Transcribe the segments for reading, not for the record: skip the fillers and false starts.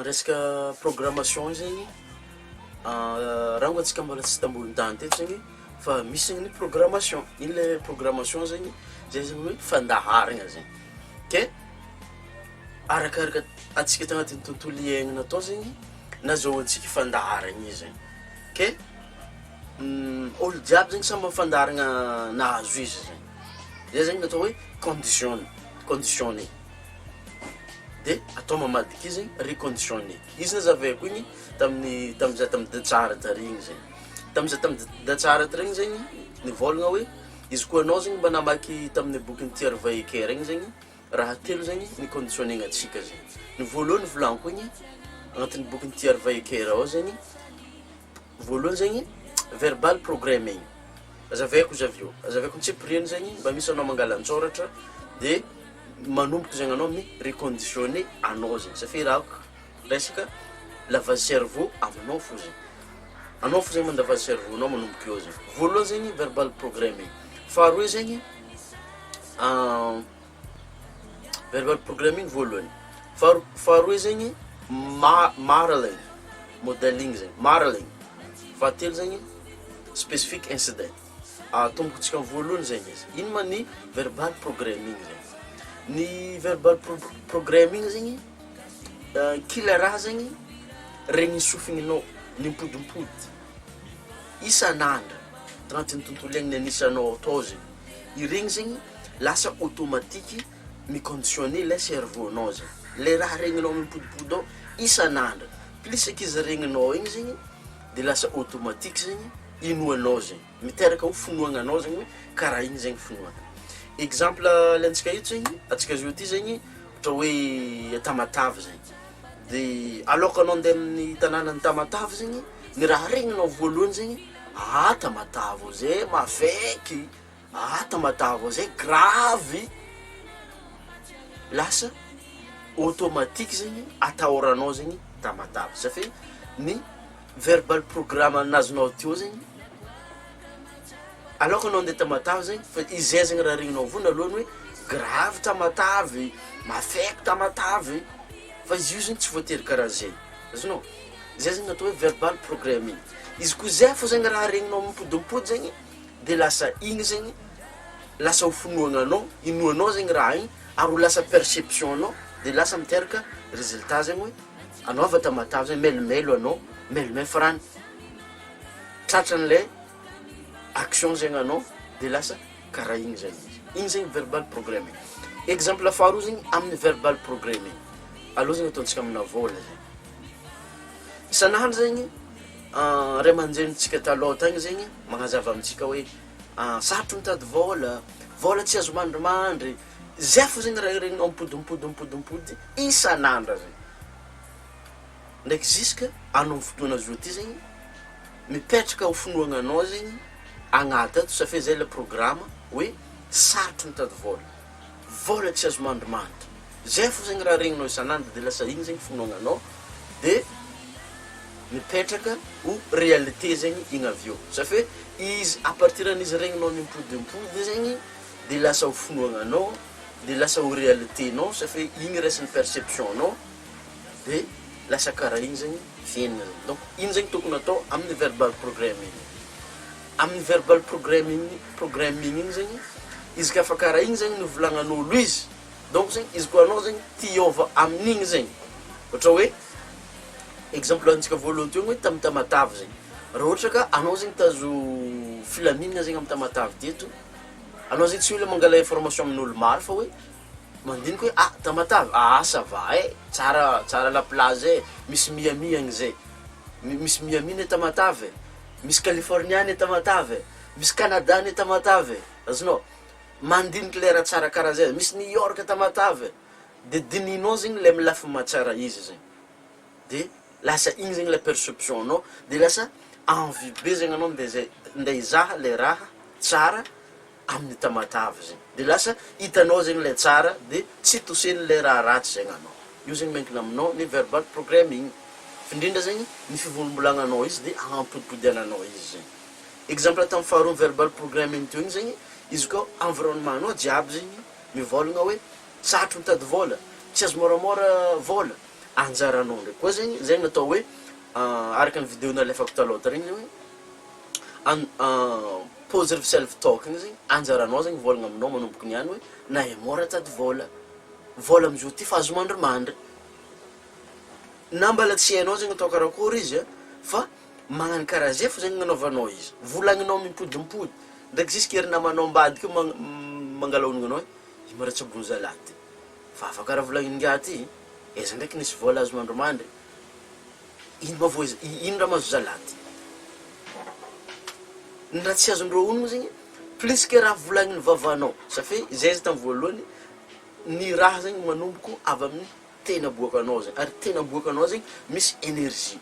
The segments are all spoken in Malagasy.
resaka programmation zegny raha ngo atsika mbola tsy tambony-tany teto zegny fa misy ny programmation. Ino le programmation zegny? Zay zegny hoe fandaharagna zegny. Ke arakaraka atsika tagnatin'ny tontolo iainana atao zegny nazahoantsika fandaharagna izy zegny. Ke olo jiaby zegny samy fandaharagna nahazo izy zegny. Zay zegny natao hoe conditionné. De atao mamadiky izy reconditionné. Izy nazavaiko igny tamin'ny Tsara tarigny zegny. Tamin'ny Tsara tarigny zegny nivolagna hoe izy koa anao zegny mba namaky tamin'ny bokin'ny Tiary Vaikera igny zegny raha telo zegny ny conditionné atsika zegny. Ny voalohany volaniko igny agnatin'ny bokin'ny Tiary Vaikera ao zegny voalohany zegny verbal programming. Azavaiko nitsipiriany zegny mba misy anao mangalan-tsoratra de manomboka zegny anao reconditionné anao zegny satria raha resaka lavage cerveau aminao fo zegny. Anao fo zegny mandavage cerveau anao manomboka eo zegny. Voalohany zegny verbal programming. Faharoa zegny verbal programming voalohany. Faharoa zegny modeling zegny, modeling. Fahatelo zegny specific incident. Tombokontsika amin'ny voalohany zegny izy. Ino ma ny verbal programming zegny? Ny verbal programming zegny kila raha zegny regny sofininao nimpodimpody isan'andro tagnatin'ny tontolo iainana anisanao atao zegny. Iregny zegny lasa automatique miconditionné le cerveau-nao zegny. Le raha regninao mimpodipody ao isan'andro. Plus izy regninao igny zegny de lasa automatique zegny inoanao zegny. Miteraka ho finoagnanao zegny hoe karaha igny zegny finoagna. Exemple lentsika ito zegny atsika zo ty zegny ohatra hoe Tamatavy zegny. De aloka anao andeha amin'ny tanànan'ny Tamatavy zegny ny raha regninao voalohany zegny Tamatavy zay mafaiky, Tamatavy zay gravy. Lasa automatique zegny atahoranao zegny Tamatavy satria ny verbal programme nazonao teo zegny aloka anao andeha Tamatavy zegny fa izay zegny raha regninao voalohany hoe gravy Tamatavy, mafaiky Tamatavy. Fa izy io zegny tsy voatery karaha zay. Azonao? Zay zegny natao hoe verbal programming. Izy koa zay fo zegny raha regninao mipodimpody zegny de lasa igny zegny lasa ho finoagnanao, inoanao zegny raha igny ary ho lasa perception anao de lasa miteraka résultat zegny hoe anao avy Tamatavy zegny melimelo anao, melimay farany. Tratran'le action zegny anao de lasa karaha igny zegny izy. Igny zegny verbal programming. Exemple faharoa zegny amin'ny verbal programming. Aloha zegny ataontsika amina vola zegny. Isan'andro zegny ray aman-jenintsika taloha tagny zegny magnazava amintsika hoe sarotro mitady vola tsy azo mandrimandry. Zay fo zegny raha regninao mipodimpody isan'andro zegny. Ndraiky ziska anao fotoana zo ty zegny mipetraka ho finoagnanao zegny agnaty ato satria zay le programme hoe sarotro mitady vola tsy azo mandrimandry. Zay fo zegny raha regninao isan'andro de lasa igny zegny finoagnanao de mipetraka ho réalité zegny igny avy eo. Satria izy à partir an'izy regninao mimpodimpody zegny de lasa ho finoagnanao de lasa ho réalité-nao satria igny resan'ny perception-nao de lasa karaha igny zegny fiainana. Donc iny zegny tokony atao amin'ny verbal programming. Amin'ny verbal programming igny zegny izy ka fa karaha igny zegny novolagnan'olo izy. Donc zegny izy koa anao zegny tiova amin'igny zegny. Ohatra hoe exemple antsika voalohany teo hoe tamin'ny Tamatavy zegny. Raha ohatra ka anao zegny tazo filaminana zegny amin'ny Tamatavy teto, anao zegny tsy hoe mangala information amin'olo maro fa hoe mandinika hoe Tamatavy ça va tsara la plage misy miamiagny zay. Misy miamina Tamatavy, misy Californiany Tamatavy, misy Canadany Tamatavy. Azonao? Mandinika le raha tsara karaha zay. Misy New York Tamatavy. De dininao zegny le milafy mahatsara izy zegny. De lasa igny zegny la perception anao de lasa envie be zegny anao ndeha hizaha le raha tsara amin'ny Tamatavy zegny. De lasa hitanao zegny le tsara de tsy toseny le raha ratsy zegny anao. Io zegny miankina aminao ny verbal programming. Indrindra zegny ny fivolagnanao izy de ampodipodiananao izy zegny. Exemple tamin'ny faharoa verbal programming teo igny zegny izy koa environnement-nao jiaby zegny mivolagna hoe sarotro mitady vola, tsy azo moramora vola. anjaranao ndraiky koa zegny zegny natao hoe araka ny vidéo nalefako taloha regny hoe positive self talk igny zegny anjaranao zegny volagna aminao manomboky niany hoe na mora tady vola amizao ty fa azo mandrimandry na mbala tsy hainao zegny atao karakory izy fa magnano karaha zay fo zegny gnanaovanao izy volagninao mimpodimpody ndraiky jusque ery namanao ambadiky mangalaonigna anao i mora tsy abony zalaty fa afaka raha volagninga ty eza ndraiky nisy vola azo mandrimandry ino raha mahazo zalaty ny raha tsy azondreo onogno zegny plus que raha volagniny vavanao safia zay izy tamin'ny voalohany ny raha zegny manomboko avy amin'ny tena aboakanao zegny ary tena aboakanao zegny misy énergie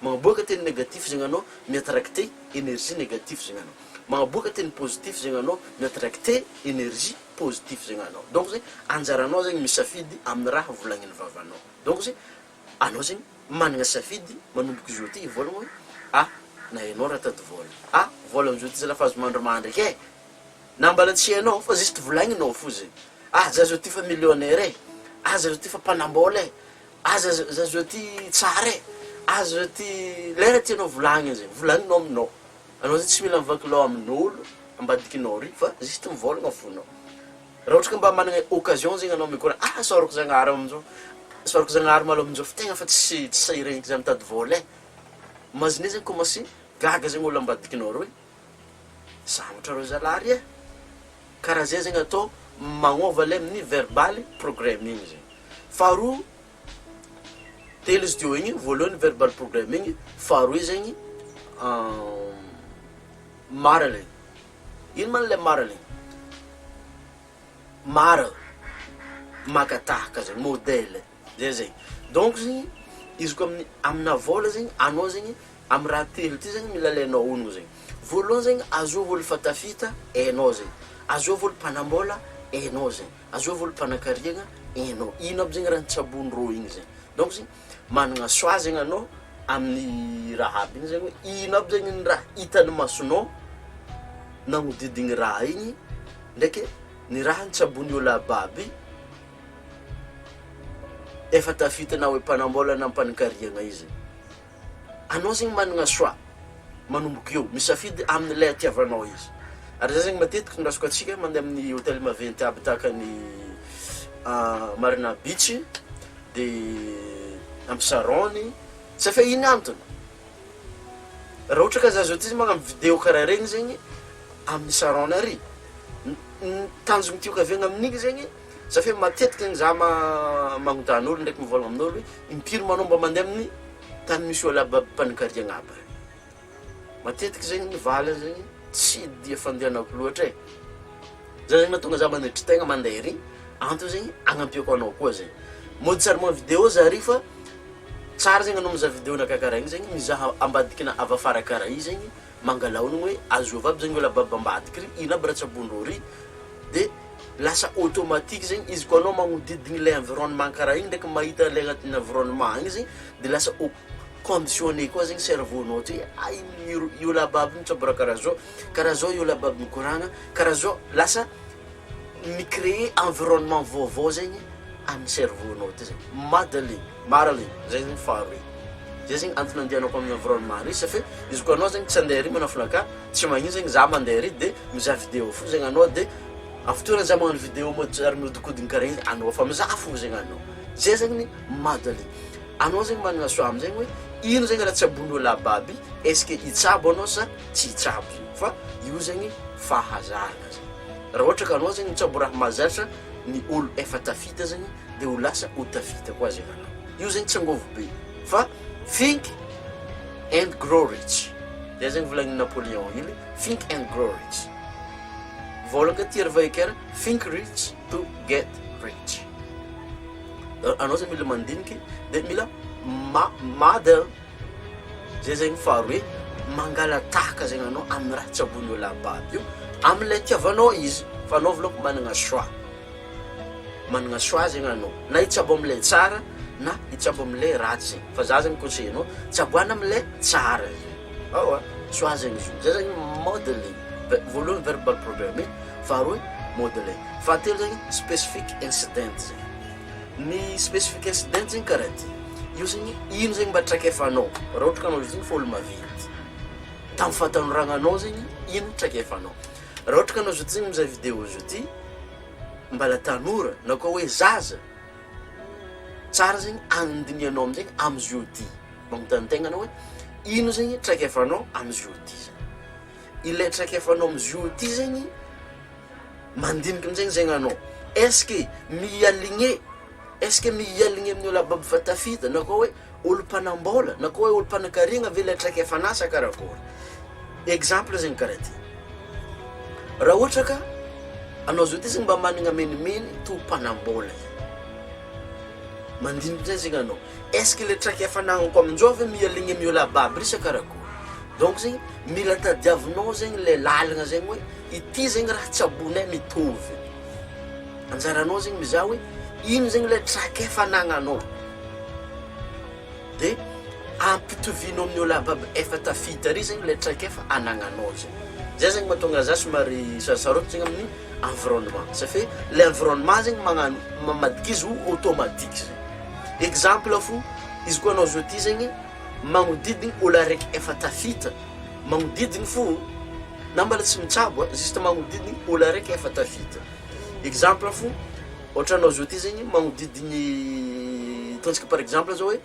magnaboaka teny négatif zegny anao miattracté énergie négatif zegny anao magnaboaka teny positif zegny anao miattracté énergie positif zegny anao donc zegny anjaranao zegny misafidy amin'ny raha volagniny vavanao donc zegny anao zegny managna safidy manomboka izy ty volagna hoe na hainao raha tady vola amizao ty zala fa azo mandrimandry eky na mbala tsy hainao fa juste volagninao fo zegny za zao ty fa millionnaire za zao ty fa mpanambola za zao ty tsara za zao ty lera tianao volagny zegny volagninao aminao anao zegny tsy mila mivakilao amin'olo ambadikinao ry fa juste mivolagna fonao raha ohatra ka mba managna occasion zegny anao mikora sorako zagnahary amizao sorako zagnahary malo amizao fa tegna fa tsy sahiregniky za mitady vola mazine zegny commencé gaga zegny olo ambadikinao roy samatra ro zalary karaha zay zegny atao magnova le amin'ny verbal programming zegny faharoa telo izy teo igny voalohany verbal programming faharoa zegny modeling ino man le modeling makatahaka zegny modèle zay zegny donc zegny izy ko amina vola zegny anao zegny amy raha telo ty zegny mila alainao onogno zegny voalohany zegny azova olo fatafita hainao zegny azova olo mpanambola hainao zegny azova olo mpanan-kariagna hainao ino aby zegny raha nitsabon'rô igny zegny donc zegny managna soa zegny anao amin'ny raha aby igny zegny hoe ino aby zegny ny raha hitany masonao nagnodidigny raha igny ndraiky ny raha nitsabony olo ababy efa tafita na hoe mpanambola na mpanan-kariagna izy anao zegny managna soa manomboka eo misafidy amin'ilay atiavanao izy ary zay zegny matetiky ndrasoko atsika mandeha amin'ny hôtel maventy aby tahaka ny Marina Beach de amy Sarony safia ino antony raha ohatra ka za zao ty magnano vidéo karaha regny zegny amin'ny Sarony ary tanjogny tiako avegna amin'igny zegny safia matetiky zegny za magnotany olo ndraiky mivolagna amin'olo hoe impiry manomba mandeha amin'ny tany misy olo ababy mpanan-kariagna aby matetiky zegny ny vala zegny tsy dia fandehanako loatra za zegny mahatonga za manetry tegna mandeha ry antony zegny agnampiako anao koa zegny mody sariment vidéo zary fa tsara zegny anao mizaha vidéo nakakaraha igny zegny mizaha ambadikina avy afara karaha i zegny mangalaonigny hoe azova aby zegny olo ababy ambadiky ry ino aby raha tsy abondrô ry de lasa automatique zegny izy ko anao magnodidigny le environnement karaha igny ndraiky mahita le agnatin'ny environnement igny zegny de lasa conditionné koa zegny cerveau-nao ty i olo ababy mitsabora karaha zao i olo ababy mikoragna karaha zao lasa micréer environnement vaovao zegny amin'ny cerveau-nao ty zegny modeling zay zegny faharoy zay zegny antony andehanako amin'ny environnement ry safia izy ko anao zegny tsy andeha ry manafnaka tsy magnino zegny za mandeha ry de mizaha vidéo fo zegny anao de afotoana za magnano vidéo mody ary miodikodiny karaha igny anao fa mizaha fo zegny anao zay zegny ny modeling anao zegny managna soa amizegny hoe ino zegny raha tsy abon'olo ababy est-ce que itsabo anao sa tsy itsabo zegny fa io zegny fahazarana zegny raha ohatra ka anao zegny mitsabo raha mahazatra ny olo efa tafita zegny de ho lasa ho tafita koa zegny anao io zegny tsy angovo be fa think and grow rich zay zegny volagny Napoléon ily think and grow rich volaka ty vaikera think rich to get rich anao zegny mila mandiniky de mila model zay zegny faharoy mangala tahaka zegny anao amin'ny raha tsy abony olo ababy io amin'ilay tiavanao izy fa anao volako managna soa zegny anao na hitsabo amin'ilay tsara na hitsabo amin'ilay ratsy zegny fa za zegny conseillenao tsaboana amin'ilay tsara zegny soa zegny izy zay zegny modeling voalohany verbal programming faharoy modeling fahatelo zegny specific incident zegny ny specific incident zegny karaha ty io zegny ino zegny mba traikefanao raha ohatra ka anao zegny fa olo maventy tamin'ny fahatanoragna zegny ino traikefanao raha ohatra ka anao zao ty zegny mizaha vidéo zao ty mbala tanora na koa hoe zaza tsara zegny andinianao amizegny amizio ty magnontany hoe ino zegny traikefanao amizio ty ilay traikefanao amizio ty zegny mandiniky amizegny zegny anao est-ce que mialigné amin'ny olo ababy fa tafita na koa hoe olo mpanambola na koa hoe olo mpanan-karena ve ilay traikefana sa karakory exemple zegny karaha ty raha ohatra ka anao zao ty zegny mba managna menimeny to mpanambola mandiniky zay zegny anao est-ce que le traikefanako aminjao ve mialigny amin'ny olo ababy ry sa karakory donc zegny mila tadiavinao zegny le lalagna zegny hoe ity zegny raha tsy abonay mitovy anjaranao zegny mizaha hoe ino zegny le traikefanananao de ampitovinao amin'ny olo ababy efa tafita ry zegny le traikefa anagnanao zegny zay zegny mahatonga za somary sarosaroty zegny amin'ny environnement ça fait l'environnement zegny magnano mamadiky izy ho automatique zegny exemple fo izy koa anao zao ty zegny magnodidigny olo araiky efa tafita magnodidigny fo na mbala tsy mitsabo juste magnodidigny olo araiky efa tafita exemple fo ohatra anao zao ty zegny magnodidigny ataontsika par exemple zao hoe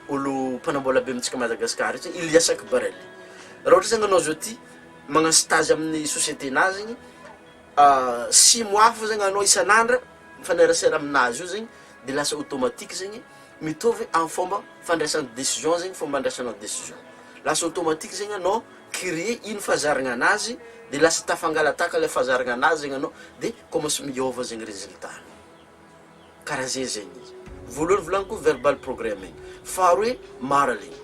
olo mpanambola be amintsika Madagasikara zegny Ilias Akbarel raha ohatra zegny anao zao ty magnano stage amin'ny société-na zegny 6 mois fo zegny anao isan'andra mifanerasera aminazy io zegny de lasa automatique zegny mitovy amin'ny fomba fandraisana décision zegny fomba andraisana décision lasa automatique zegny anao créer ino fazaragna anazy de lasa tafangalataka le fazaragna anazy zegny anao de commence miova zegny résultat karaha zay zegny izy voalohany volaniko verbal programming faharoe modeling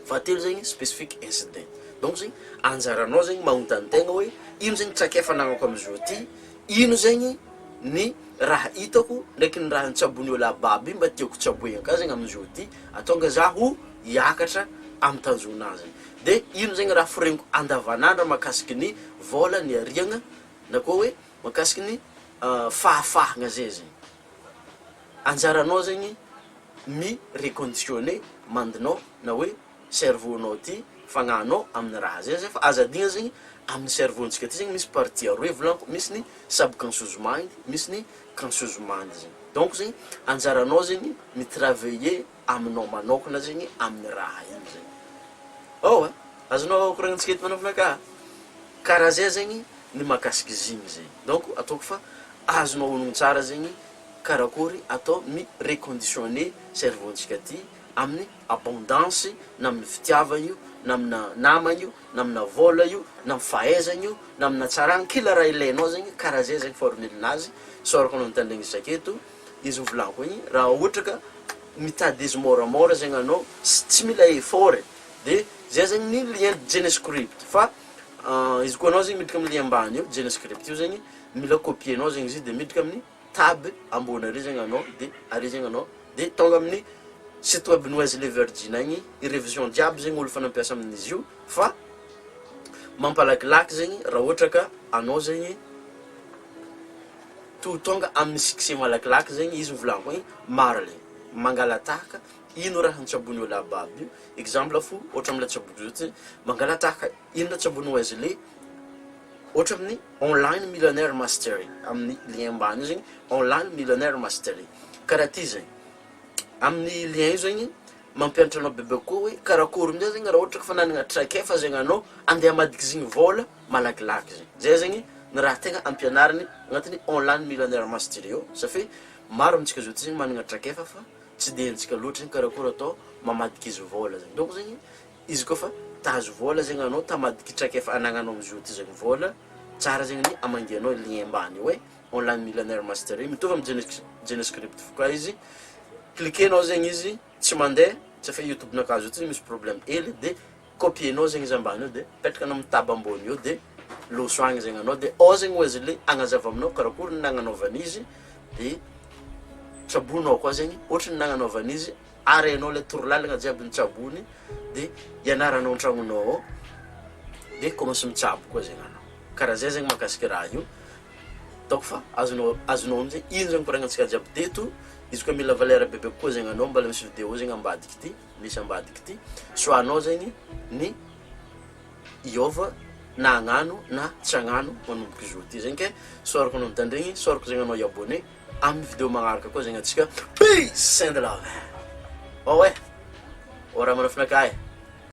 fahatelo zegny specific incident donc zegny anjaranao zegny magnontany-tegna hoe ino zegny traikefananako amizao ty ino zegny ny raha hitako ndraiky ny raha nitsabony olo ababy mba tiako tsaboegna ka zegny amizao ty atonga za ho hiakatra amin'ny tanjona zegny de ino zegny raha firegniko andavanandra makasiky ny vola ny ariagna na koa hoe makasiky ny fahafahagna zay zegny anjaranao zegny mi reconditionner mandinao na hoe cerveau-nao ty fagnanao amin'ny raha zay fa azadigna zegny amin'ny cerveau-ntsika ty zegny misy partie aroe volaniko misy ny subconscious mind misy ny conscious mind zegny donc zegny anjaranao zegny mitravailler aminao manokana zegny amin'ny raha igny zegny azonao koragnantsika eto manokana ka karaha zay zegny ny makasiky zigny zegny donc ataoko fa azonao honogno tsara zegny karakory atao mi reconditionner cerveau-ntsika ty amin'ny abondance na amin'ny fitiavana io na amina namana io na amina vola io na amin'ny fahaizana io na amina tsaragna kila raha ilainao zegny karaha zay zegny formelinazy sorako anao mitandregny isaketo izy volaniko igny raha ohatra ka mitady izy moramora zegny anao tsy mila effort de zay zegny ny lien genescript fa izy koa anao zegny midika amin'ny lien ambany io genescript io zegny mila copienao zegny izy de midika amin'ny tab ambony ary zegny anao de ary zegny anao de tonga amin'ny site web noise le Virgin agny révision diable zegny olo fanampiasa amin'izy io fa mampalakilaky zegny raha ohatra ka anao zegny to tonga amin'ny succès malakilaky zegny izy volaniko igny marle mangalatahaka ino raha nitsabony olo ababy io exemple fo ohatra am'la tsaboky zao ty mangalatahaka ino raha tsabony noise le ohatra amin'ny online millionnaire mastery amin'ny lien ambany zegny online millionnaire mastery karaha ty zegny amin'ny lien io zegny mampianatra anao bebe koa hoe karakory amin'izay zegny raha ohatra ka fa nanagna traikefa zegny anao andeha amadiky zegny vola malakilaky zegny zay zegny ny raha tegna ampianariny agnatin'ny online millionnaire mastery io ça fait maro amintsika zao ty zegny managna traikefa fa tsy de haintsika loatra zegny karakory atao mamadiky izy vola zegny donc zegny izy koa fa tahazo vola zegny anao tamadiky traikefa anagnanao amizio ty zegny vola tsara zegny ny amangianao lien ambany hoe online millionnaire mastery mitovy amin'ny genescript fo koa izy cliquenao zegny izy tsy mandeha tsy fa youtube nakazo io ty misy problème hely de copienao zegny izy ambany io de petrakanao amin'ny taba ambony io de loso agny zegny anao de ao zegny ozy le agnazava aminao karakory ny nagnanaovan'izy de tsabonao koa zegny ohatra ny nagnanaovan'izy arenao le torolalagna jiaby ny tsabony de ianaranao an-tragnonao ao de commence mitsabo koa zegny anao karaha zay zegny makasiky raha io donc fa azonao amizay ino zegny koragnantsika jiaby teto izy koa mila valeur bebe kokoa zegny anao mbala misy vidéo zegny ambadiky ty misy ambadiky ty so anao zegny ny iova na agnano na tsy agnano manomboky izy ty zegny ke sorako anao mitandregny sorako zegny anao i-abonné amin'ny vidéo magnaraka koa zegny atsika peace and love oh ouais ora mana finakay